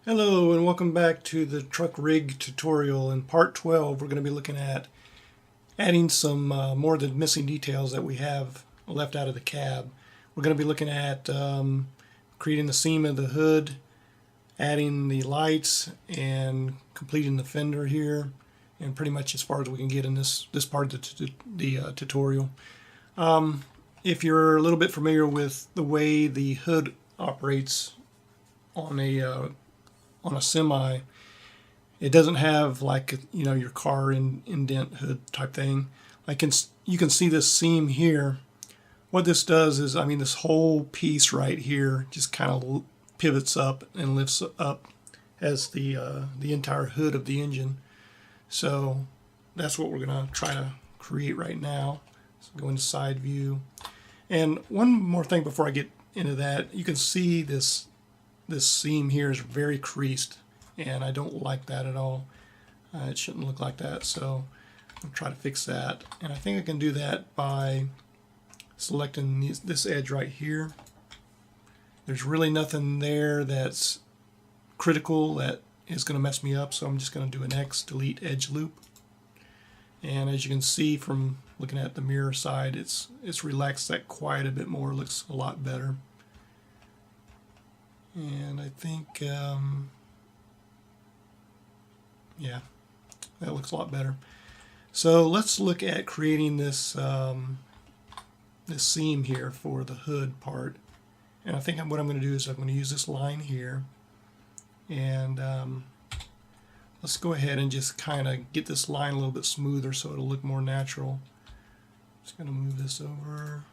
Hello and welcome back to the truck rig tutorial. In part 12 we're going to be looking at adding some more of the missing details that we have left out of the cab. We're going to be looking at creating the seam of the hood, adding the lights, and completing the fender here, and pretty much as far as we can get in this part of the tutorial. If you're a little bit familiar with the way the hood operates on a semi, it doesn't have like your car indent hood type thing. You can see this seam here. What this does is, this whole piece right here just kind of pivots up and lifts up as the entire hood of the engine. So that's what we're going to try to create right now. So go into side view. And one more thing before I get into that, you can see this seam here is very creased, and I don't like that at all. It shouldn't look like that, so I'll try to fix that. And I think I can do that by selecting this edge right here. There's really nothing there that's critical that is going to mess me up, so I'm just going to do an X, delete edge loop. And as you can see from looking at the mirror side, it's relaxed that quite a bit more. It looks a lot better. And I think, yeah, that looks a lot better. So let's look at creating this this seam here for the hood part. And I think what I'm going to do is I'm going to use this line here, and let's go ahead and just kind of get this line a little bit smoother so it'll look more natural. Just going to move this over.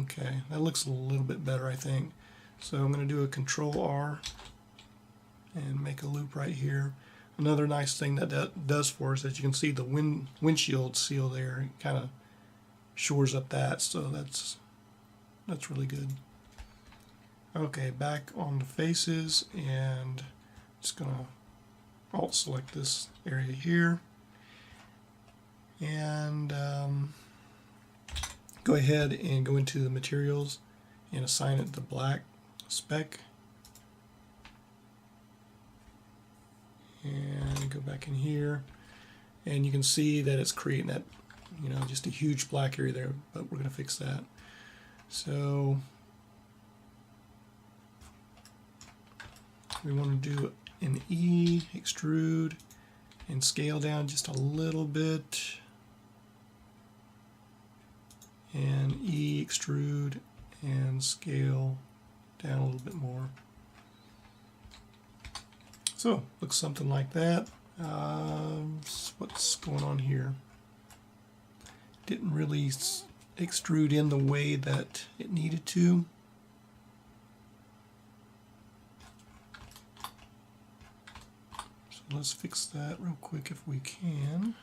Okay, that looks a little bit better, I think. So I'm going to do a Control R and make a loop right here. Another nice thing that does for us, as you can see, the windshield seal there, it kind of shores up that, so that's really good. Okay, back on the faces, and just going to Alt select this area here, and go ahead and go into the materials and assign it the black spec, and go back in here, and you can see that it's creating that, just a huge black area there, but we're going to fix that. So we want to do an E, extrude, and scale down just a little bit, and E, extrude, and scale down a little bit more. So looks something like that. What's going on here? Didn't really extrude in the way that it needed to. So let's fix that real quick if we can.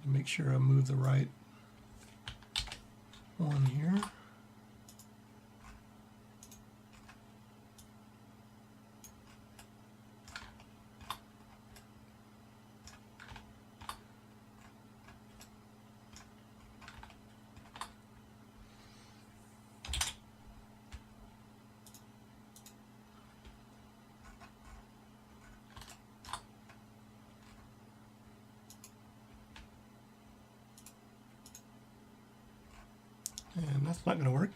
Make sure I move the right one here. And that's not going to work.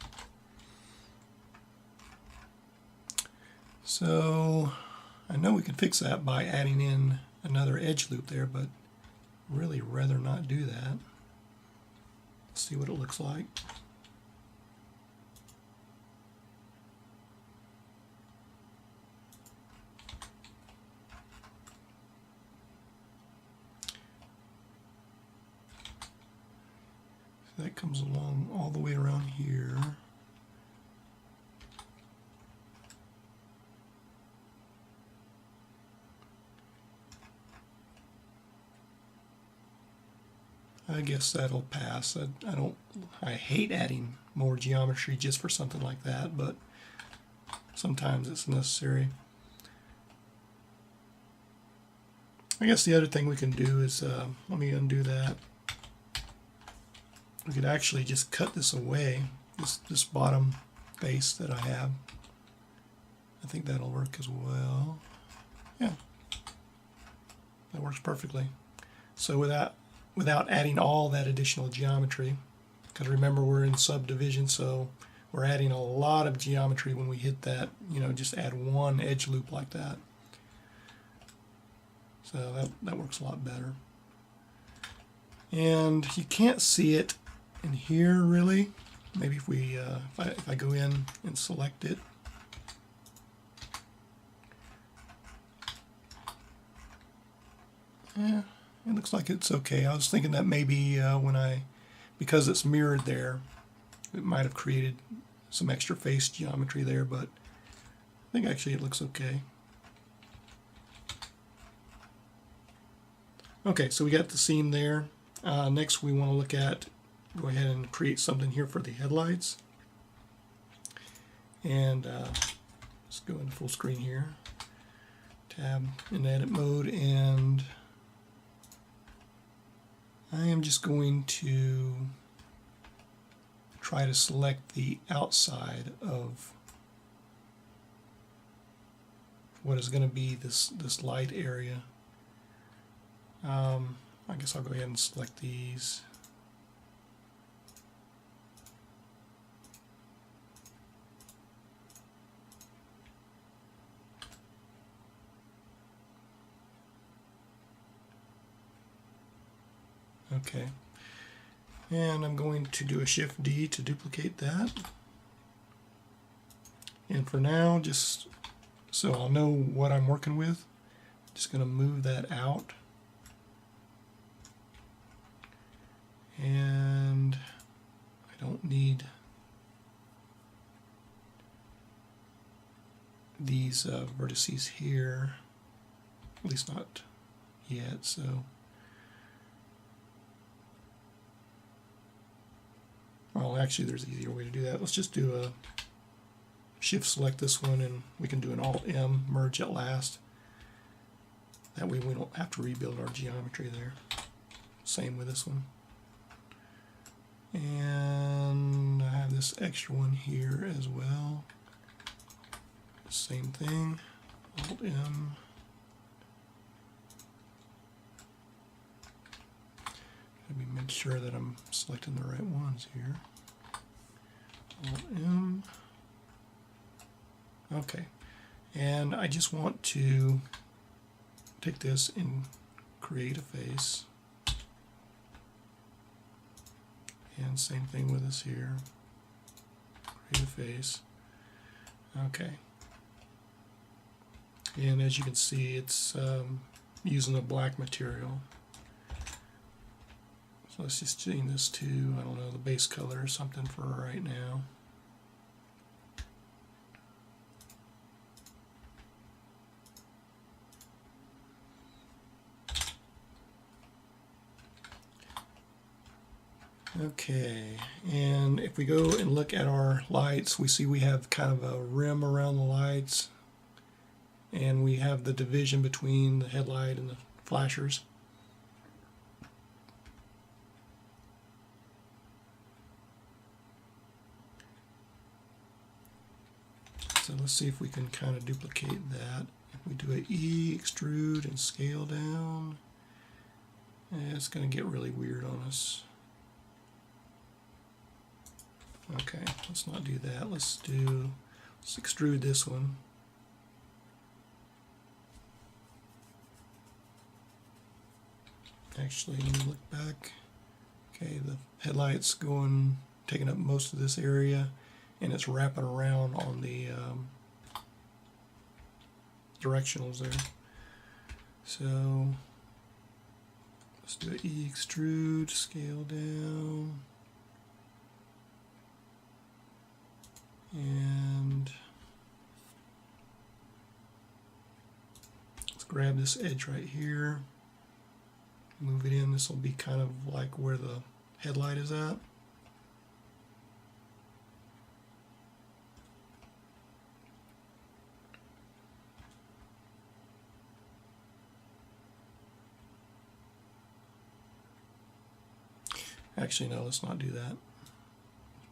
So I know we can fix that by adding in another edge loop there, but really rather not do that. Let's see what it looks like. That comes along all the way around here. I guess that'll pass. I hate adding more geometry just for something like that, but sometimes it's necessary. I guess the other thing we can do is, let me undo that. We could actually just cut this away, this bottom face that I have. I think that'll work as well. Yeah, that works perfectly. So without adding all that additional geometry, because remember we're in subdivision, so we're adding a lot of geometry when we hit that, just add one edge loop like that. So that works a lot better. And you can't see it in here really. Maybe if we if I go in and select it, yeah, it looks like it's okay. I was thinking that maybe because it's mirrored there, it might have created some extra face geometry there, but I think actually it looks okay. Okay, so we got the seam there. Next we want to look at, go ahead and create something here for the headlights. And let's go into full screen here. Tab in edit mode, and I am just going to try to select the outside of what is going to be this light area. I guess I'll go ahead and select these. Okay, and I'm going to do a Shift D to duplicate that. And for now, just so I'll know what I'm working with, I'm just going to move that out. And I don't need these vertices here, at least not yet. So, well, actually there's an easier way to do that. Let's just do a Shift select this one, and we can do an Alt M, merge at last. That way we don't have to rebuild our geometry there. Same with this one. And I have this extra one here as well. Same thing, Alt M. Let me make sure that I'm selecting the right ones here. Alt M. Okay, and I just want to take this and create a face. And same thing with this here. Create a face. Okay. And as you can see, it's using a black material. So let's just change this to, I don't know, the base color or something for right now. Okay, and if we go and look at our lights, we see we have kind of a rim around the lights, and we have the division between the headlight and the flashers. So let's see if we can kind of duplicate that. If we do an E, extrude, and scale down, it's going to get really weird on us. Okay, let's not do that. Let's extrude this one. Actually, let me look back. Okay, the headlight's taking up most of this area, and it's wrapping around on the directionals there. So let's do an E extrude, scale down. And let's grab this edge right here, move it in. This will be kind of like where the headlight is at. Actually, no, let's not do that.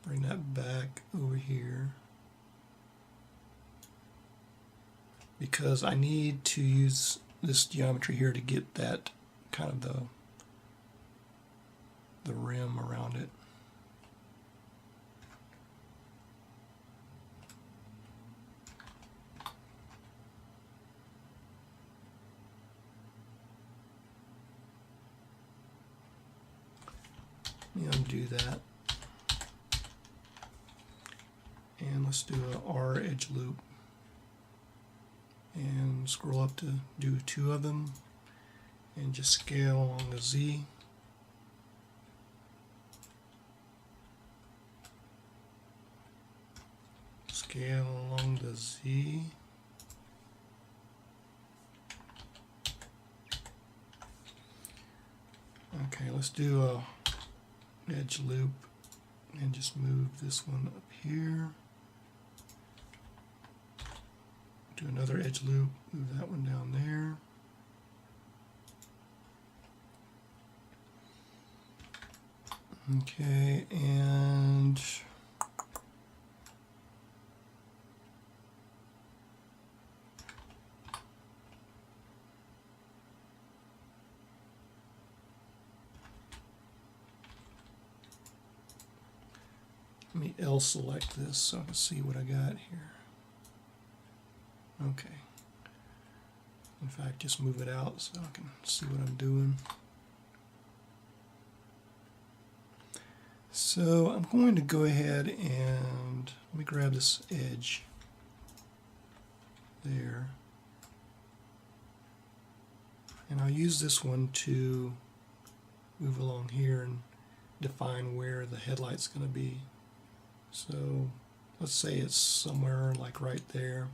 Bring that back over here, because I need to use this geometry here to get that kind of the rim around it. Let me undo that. And let's do an R edge loop. And scroll up to do 2 of them. And just scale along the Z. Scale along the Z. Okay, let's do a edge loop and just move this one up here. Do another edge loop, move that one down there. Okay, and let me L select this so I can see what I got here. Okay. In fact, just move it out so I can see what I'm doing. So I'm going to go ahead and let me grab this edge there. And I'll use this one to move along here and define where the headlight's going to be. So let's say it's somewhere like right there.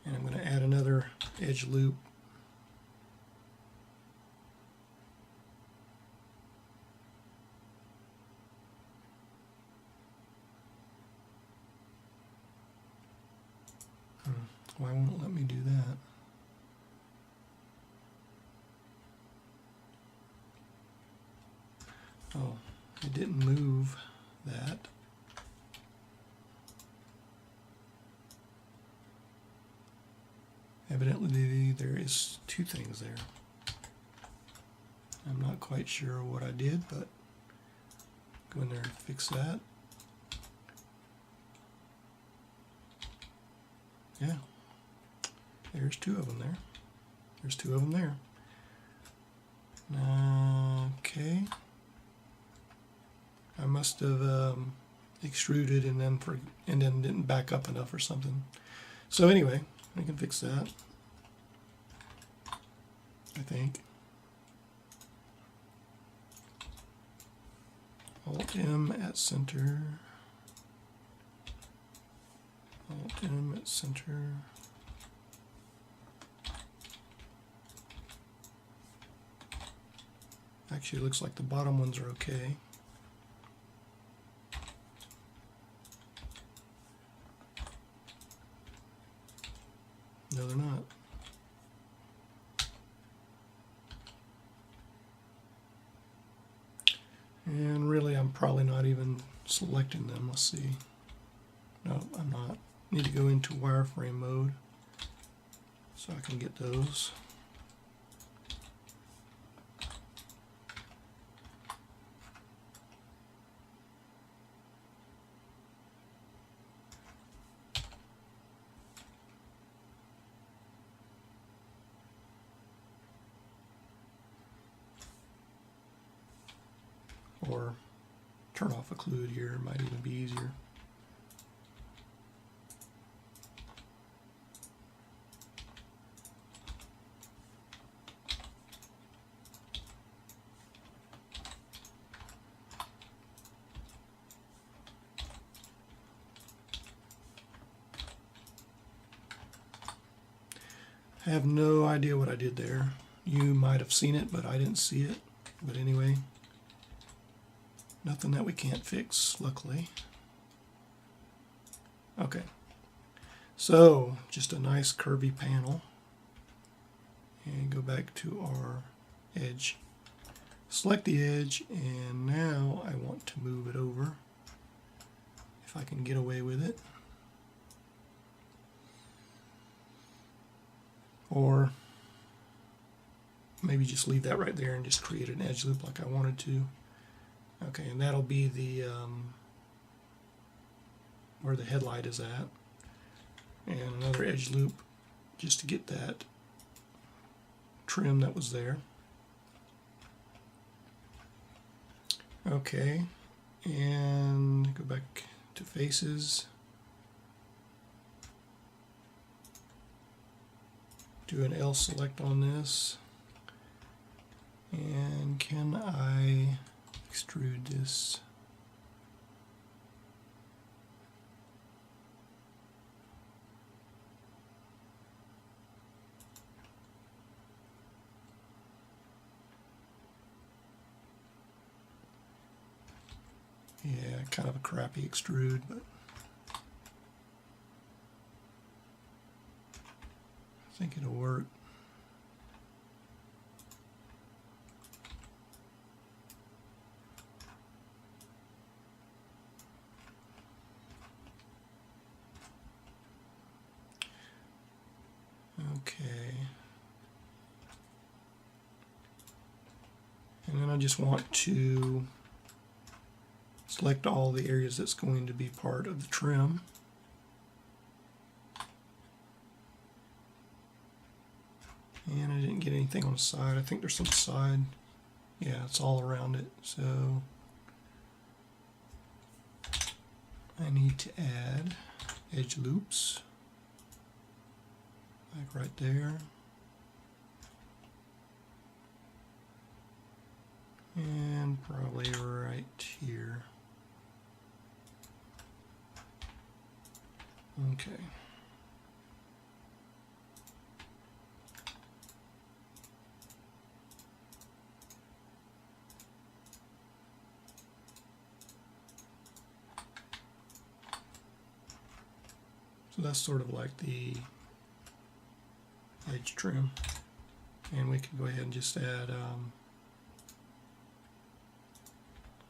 And I'm going to add another edge loop. Why won't it let me do that? Oh, it didn't move that. Evidently there is 2 things there. I'm not quite sure what I did, but go in there and fix that. Yeah, there's 2 of them there. There's 2 of them there. Okay. I must have extruded and then didn't back up enough or something. So anyway, I can fix that, I think. Alt-M at center. Alt-M at center. Actually, it looks like the bottom ones are okay. No, they're not. And really, I'm probably not even selecting them. Let's see. No, I'm not. Need to go into wireframe mode so I can get those. Or turn off occlude here, might even be easier. I have no idea what I did there. You might have seen it, but I didn't see it. But anyway, nothing that we can't fix, luckily. Okay, so just a nice curvy panel. And go back to our edge. Select the edge, and now I want to move it over if I can get away with it. Or maybe just leave that right there and just create an edge loop like I wanted to. Okay, and that'll be the where the headlight is at. And another edge loop just to get that trim that was there. Okay, and go back to faces. Do an L select on this. And can I extrude this? Yeah, kind of a crappy extrude, but I think it'll work. Okay. And then I just want to select all the areas that's going to be part of the trim. And I didn't get anything on the side. I think there's some side. Yeah, it's all around it. So I need to add edge loops, like right there. And probably right here. Okay. So that's sort of like the edge trim. And we can go ahead and just add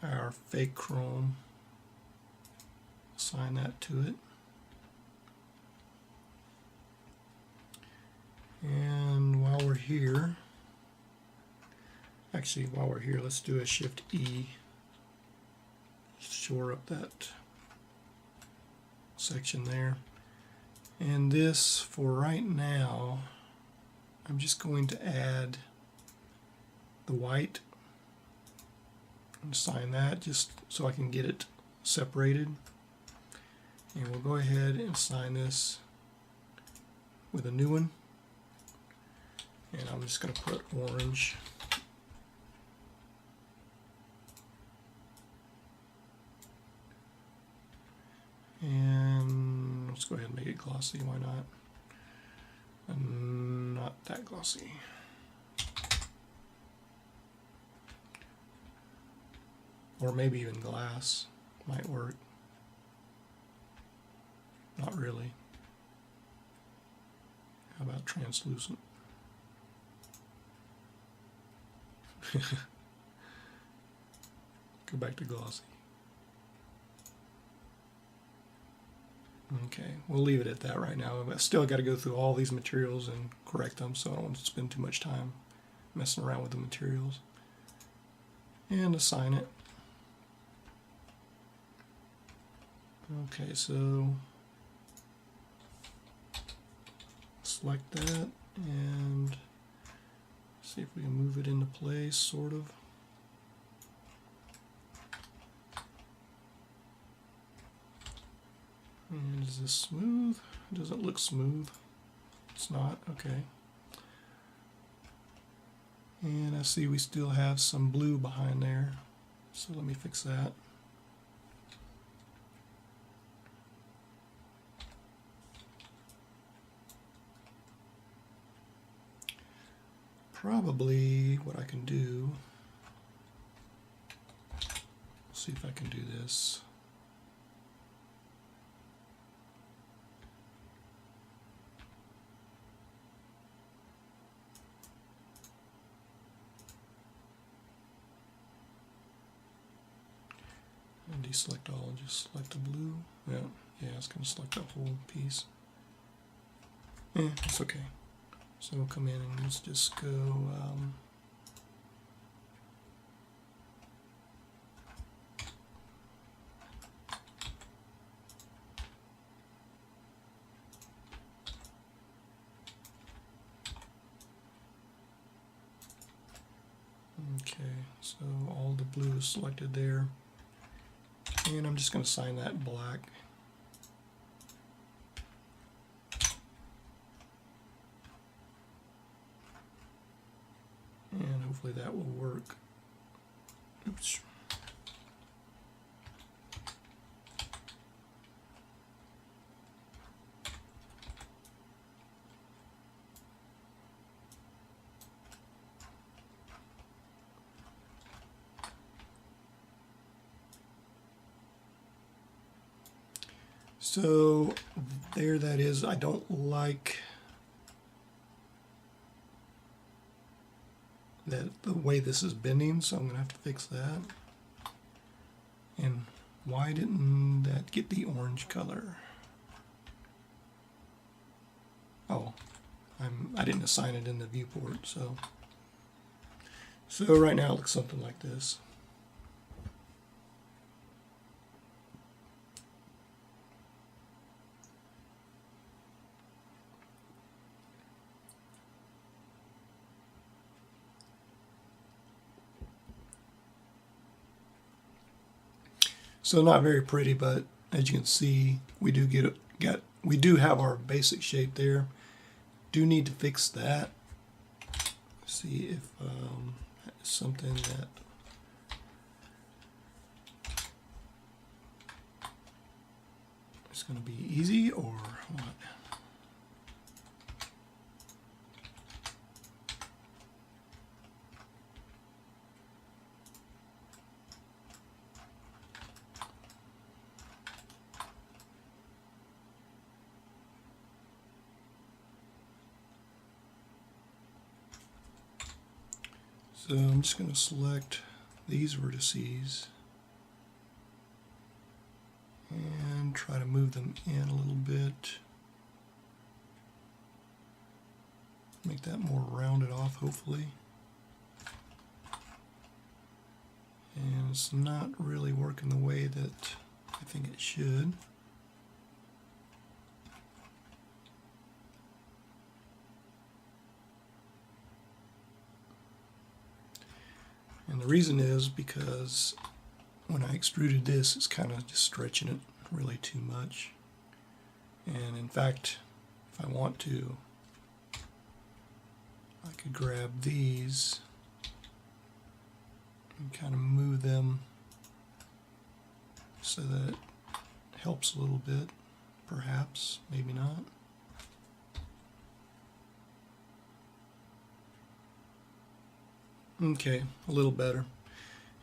our fake chrome, assign that to it. And while we're here, actually while we're here, let's do a Shift E, shore up that section there. And this, for right now, I'm just going to add the white and assign that just so I can get it separated. And we'll go ahead and assign this with a new one. And I'm just going to put orange. And let's go ahead and make it glossy, why not? And not that glossy. Or maybe even glass might work. Not really. How about translucent? Go back to glossy. Okay, we'll leave it at that right now. I've still got to go through all these materials and correct them, so I don't want to spend too much time messing around with the materials. And assign it. Okay, so select that and see if we can move it into place, sort of. And is this smooth? It doesn't look smooth. It's not, okay. And I see we still have some blue behind there, so let me fix that. Probably what I can do, see if I can do this. deselect all, just select the blue. Yeah, it's going to select the whole piece. It's okay. So we'll come in and let's just go okay, so all the blue is selected there. And I'm just going to sign that black. And hopefully that will work. Oops. So there that is. I don't like that the way this is bending, so I'm going to have to fix that. And why didn't that get the orange color? Oh, I didn't assign it in the viewport, so right now it looks something like this. So not very pretty, but as you can see, we do have our basic shape there. Do need to fix that. See if that's something that is going to be easy or what. So I'm just going to select these vertices and try to move them in a little bit. Make that more rounded off, hopefully. And it's not really working the way that I think it should. And the reason is because when I extruded this, it's kind of just stretching it really too much. And in fact, if I want to, I could grab these and kind of move them so that it helps a little bit, perhaps, maybe not. Okay, a little better.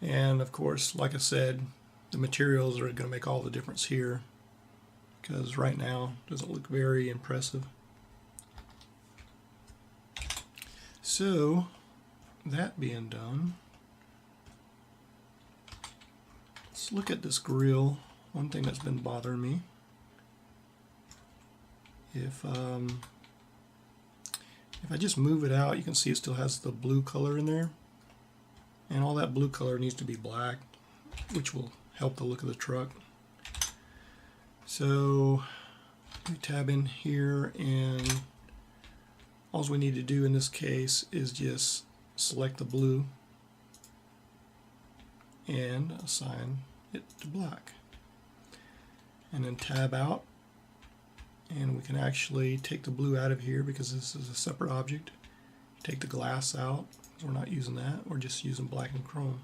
And of course, like I said, the materials are going to make all the difference here, because right now it doesn't look very impressive. So that being done, let's look at this grill. One thing that's been bothering me, if I just move it out, you can see it still has the blue color in there. And all that blue color needs to be black, which will help the look of the truck. So we tab in here, and all we need to do in this case is just select the blue and assign it to black. And then tab out, and we can actually take the blue out of here because this is a separate object. Take the glass out. We're not using that, we're just using black and chrome.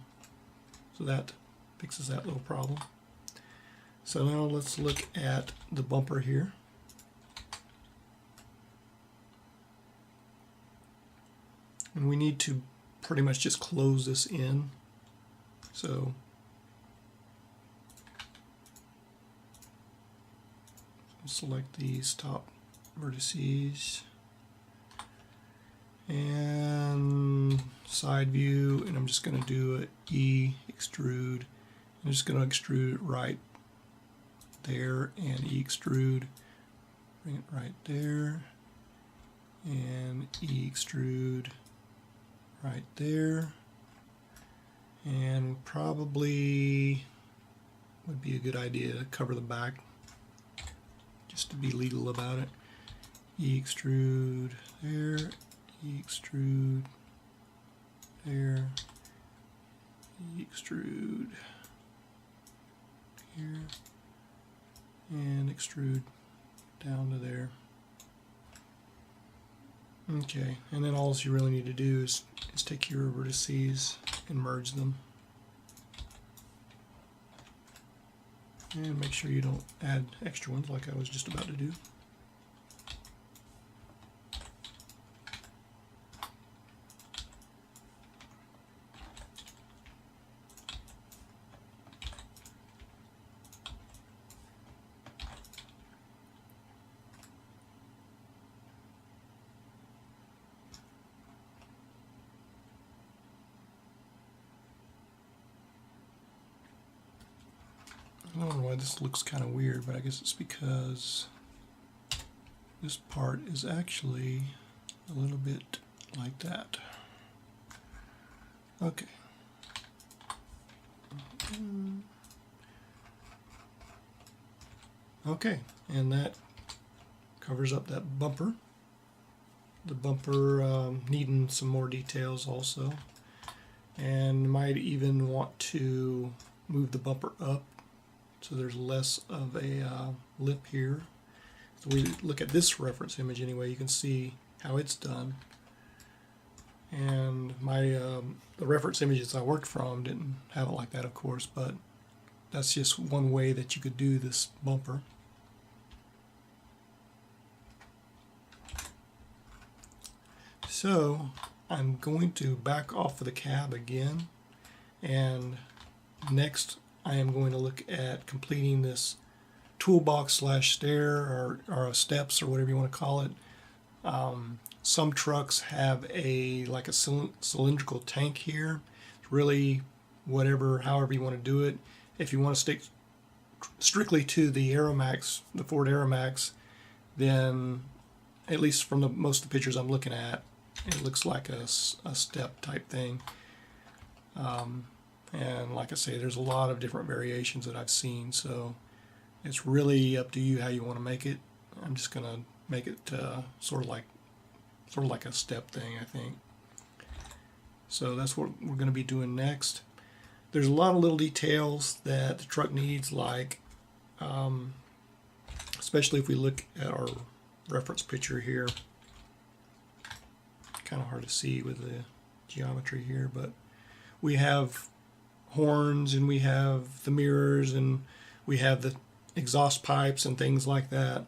So that fixes that little problem. So now let's look at the bumper here. And we need to pretty much just close this in. So select these top vertices and side view, and I'm just going to do a E extrude I'm just going to extrude it right there and extrude, bring it right there and extrude right there, and probably would be a good idea to cover the back just to be legal about it. Extrude there, extrude there, extrude here, and extrude down to there. Okay, and then all you really need to do is take your vertices and merge them. And make sure you don't add extra ones like I was just about to do. I don't know why this looks kind of weird, but I guess it's because this part is actually a little bit like that. Okay. Okay, and that covers up that bumper. The bumper needing some more details also, and might even want to move the bumper up so there's less of a lip here. So we look at this reference image anyway, you can see how it's done. And my the reference images I worked from didn't have it like that, of course, but that's just one way that you could do this bumper. So I'm going to back off of the cab again, and next I am going to look at completing this toolbox slash stair or steps or whatever you want to call it. Some trucks have like a cylindrical tank here. It's really however you want to do it. If you want to stick strictly to the Aeromax, the Ford Aeromax, then at least from most of the pictures I'm looking at, it looks like a step type thing. And like I say, there's a lot of different variations that I've seen, so it's really up to you how you want to make it. I'm just going to make it sort of like a step thing, I think. So that's what we're going to be doing next. There's a lot of little details that the truck needs, like especially if we look at our reference picture here. Kind of hard to see with the geometry here, but we have horns and we have the mirrors and we have the exhaust pipes and things like that.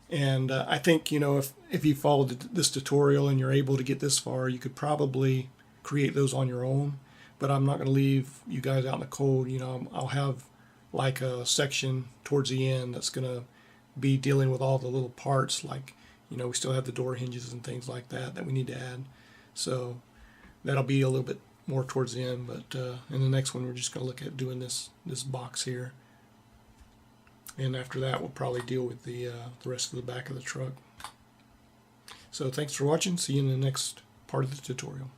And I think, you know, if you followed this tutorial and you're able to get this far, you could probably create those on your own. But I'm not going to leave you guys out in the cold. You know, I'll have like a section towards the end that's going to be dealing with all the little parts, like, you know, we still have the door hinges and things like that we need to add. So that'll be a little bit more towards the end, but in the next one we're just going to look at doing this box here, and after that we'll probably deal with the rest of the back of the truck. So thanks for watching. See you in the next part of the tutorial.